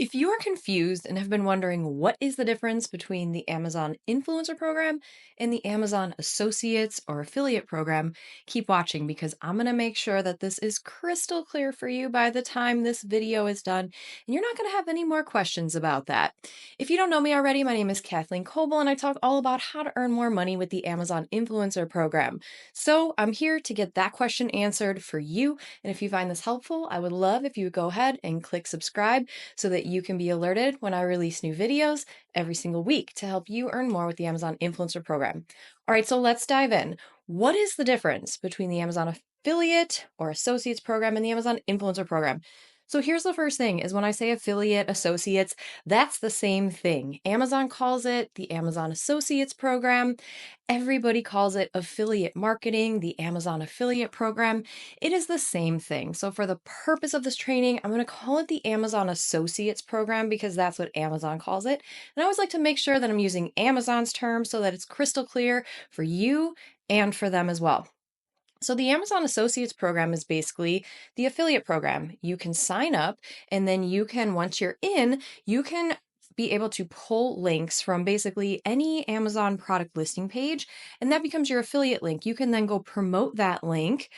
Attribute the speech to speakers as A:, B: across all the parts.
A: If you are confused and have been wondering what is the difference between the Amazon Influencer Program and the Amazon Associates or Affiliate Program, keep watching because I'm going to make sure that this is crystal clear for you by the time this video is done, and you're not going to have any more questions about that. If you don't know me already, my name is Kathleen Coble, and I talk all about how to earn more money with the Amazon Influencer Program. So I'm here to get that question answered for you, and if you find this helpful, I would love if you would go ahead and click subscribe so that you can be alerted when I release new videos every single week to help you earn more with the Amazon Influencer Program. All right, so let's dive in. What is the difference between the Amazon Affiliate or Associates Program and the Amazon Influencer Program? So here's the first thing is when I say affiliate, associates, that's the same thing. Amazon calls it the Amazon Associates Program. Everybody calls it affiliate marketing, the Amazon affiliate program. It is the same thing. So for the purpose of this training, I'm going to call it the Amazon Associates Program because that's what Amazon calls it. And I always like to make sure that I'm using Amazon's terms so that it's crystal clear for you and for them as well. So the Amazon Associates program is basically the affiliate program. You can sign up and then you can, once you're in, you can be able to pull links from basically any Amazon product listing page, and that becomes your affiliate link. You can then go promote that link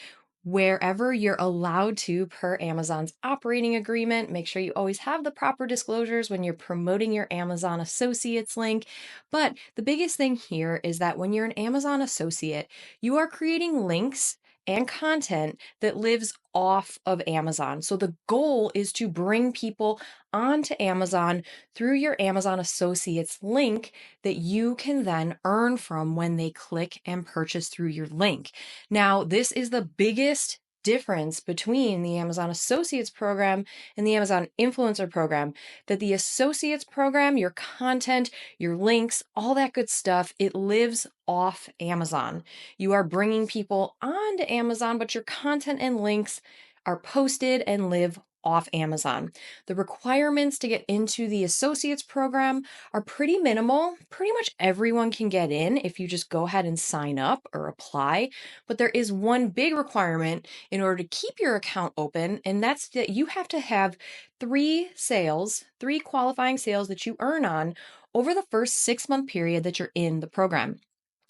A: wherever you're allowed to per Amazon's operating agreement. Make sure you always have the proper disclosures when you're promoting your Amazon Associates link. But the biggest thing here is that when you're an Amazon associate, you are creating links and content that lives off of Amazon. So the goal is to bring people onto Amazon through your Amazon Associates link that you can then earn from when they click and purchase through your link. Now, this is the biggest difference between the Amazon Associates program and the Amazon Influencer program, that the Associates program, your content, your links, all that good stuff, it lives off Amazon. You are bringing people onto Amazon, but your content and links are posted and live off Amazon. The requirements to get into the Associates program are pretty minimal. Pretty much everyone can get in if you just go ahead and sign up or apply. But there is one big requirement in order to keep your account open, and that's that you have to have three qualifying sales that you earn on over the first 6-month period that you're in the program.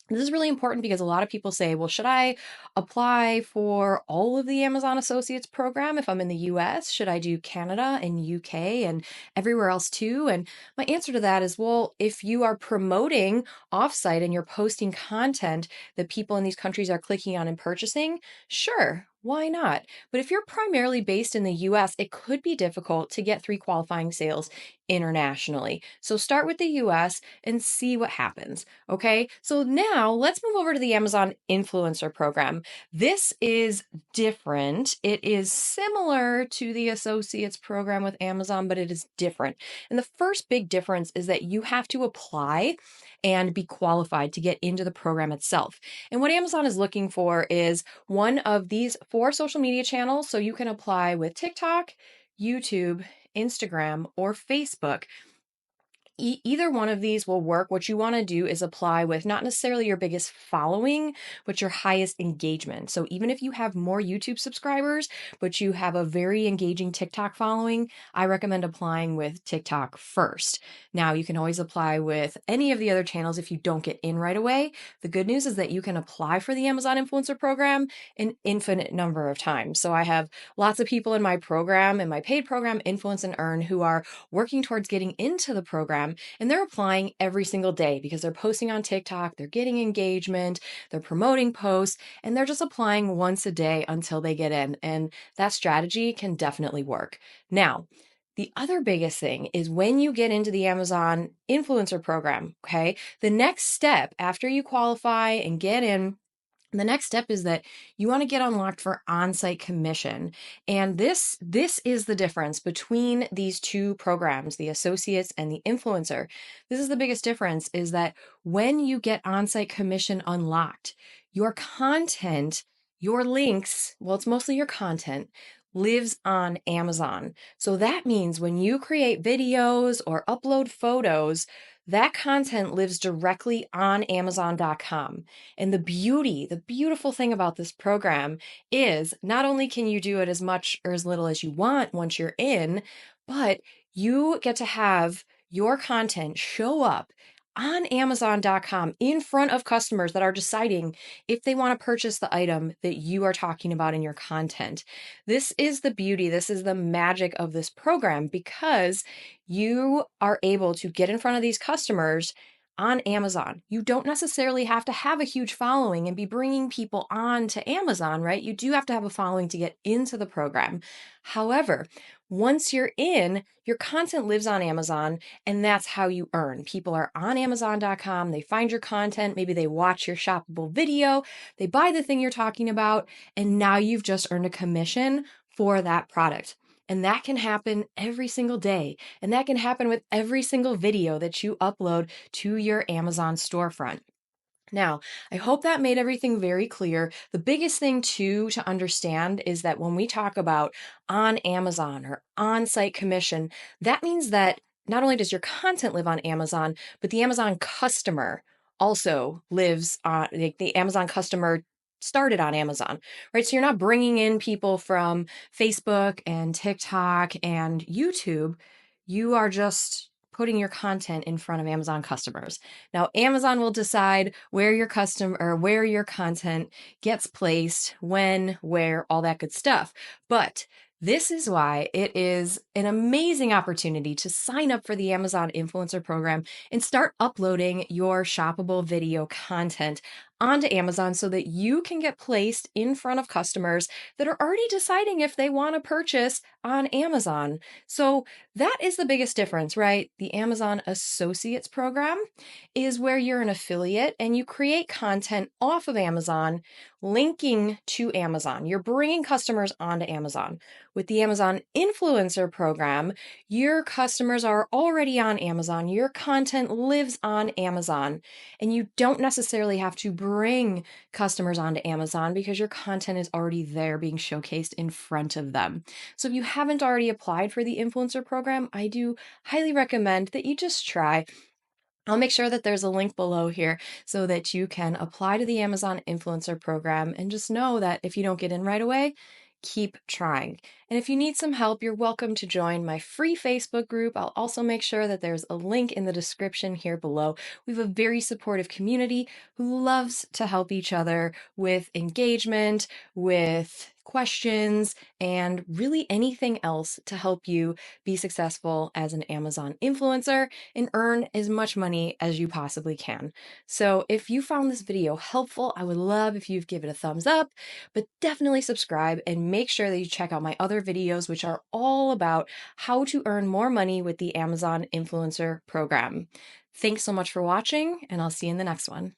A: This is really important because a lot of people say, well, should I apply for all of the Amazon Associates program if I'm in the US? Should I do Canada and UK and everywhere else too? And my answer to that is, well, if you are promoting offsite and you're posting content that people in these countries are clicking on and purchasing, sure. Why not? But if you're primarily based in the US, it could be difficult to get 3 qualifying sales internationally. So start with the US and see what happens. Okay, so now let's move over to the Amazon Influencer Program. This is different. It is similar to the Associates Program with Amazon, but it is different. And the first big difference is that you have to apply and be qualified to get into the program itself. And what Amazon is looking for is one of these 4 social media channels. So you can apply with TikTok, YouTube, Instagram, or Facebook. Either one of these will work. What you want to do is apply with not necessarily your biggest following, but your highest engagement. So even if you have more YouTube subscribers, but you have a very engaging TikTok following, I recommend applying with TikTok first. Now, you can always apply with any of the other channels if you don't get in right away. The good news is that you can apply for the Amazon Influencer Program an infinite number of times. So I have lots of people in my program, in my paid program, Influence and Earn, who are working towards getting into the program, and they're applying every single day because they're posting on TikTok, they're getting engagement, they're promoting posts, and they're just applying once a day until they get in. And that strategy can definitely work. Now, the other biggest thing is when you get into the Amazon Influencer Program, okay, the next step after you qualify and get in, the next step is that you want to get unlocked for OnSite Commission. And this is the difference between these two programs, the Associates and the Influencer. This is the biggest difference, is that when you get OnSite Commission unlocked, your content, your links, well, it's mostly your content, lives on Amazon. So that means when you create videos or upload photos, that content lives directly on Amazon.com. And the beautiful thing about this program is not only can you do it as much or as little as you want once you're in, but You get to have your content show up on Amazon.com in front of customers that are deciding if they want to purchase the item that you are talking about in your content. This is the beauty, this is the magic of this program because you are able to get in front of these customers on Amazon. You don't necessarily have to have a huge following and be bringing people on to Amazon, right? You do have to have a following to get into the program. However, once you're in, your content lives on Amazon, and that's how you earn. People are on Amazon.com, they find your content, maybe they watch your shoppable video, they buy the thing you're talking about, and now you've just earned a commission for that product. And that can happen every single day. And that can happen with every single video that you upload to your Amazon storefront. Now, I hope that made everything very clear. The biggest thing too to understand is that when we talk about on Amazon or on-site commission, that means that not only does your content live on Amazon, but the Amazon customer also lives on, like the Amazon customer started on Amazon, right? So you're not bringing in people from Facebook and TikTok and YouTube. You are just putting your content in front of Amazon customers. Now, Amazon will decide where your custom or where your content gets placed, when, where, all that good stuff. But this is why it is an amazing opportunity to sign up for the Amazon Influencer Program and start uploading your shoppable video content onto Amazon so that you can get placed in front of customers that are already deciding if they want to purchase on Amazon. So that is the biggest difference, right? The Amazon Associates Program is where you're an affiliate and you create content off of Amazon, linking to Amazon. You're bringing customers onto Amazon. With the Amazon Influencer Program, your customers are already on Amazon. Your content lives on Amazon, and you don't necessarily have to bring customers onto Amazon because your content is already there being showcased in front of them. So if you haven't already applied for the influencer program, I do highly recommend that you just try. I'll make sure that there's a link below here so that you can apply to the Amazon Influencer Program and just know that if you don't get in right away, keep trying. And if you need some help, you're welcome to join my free Facebook group. I'll also make sure that there's a link in the description here below. We have a very supportive community who loves to help each other with engagement, with questions, and really anything else to help you be successful as an Amazon influencer and earn as much money as you possibly can. So if you found this video helpful, I would love if you'd give it a thumbs up, but definitely subscribe and make sure that you check out my other videos, which are all about how to earn more money with the Amazon Influencer Program. Thanks so much for watching, and I'll see you in the next one.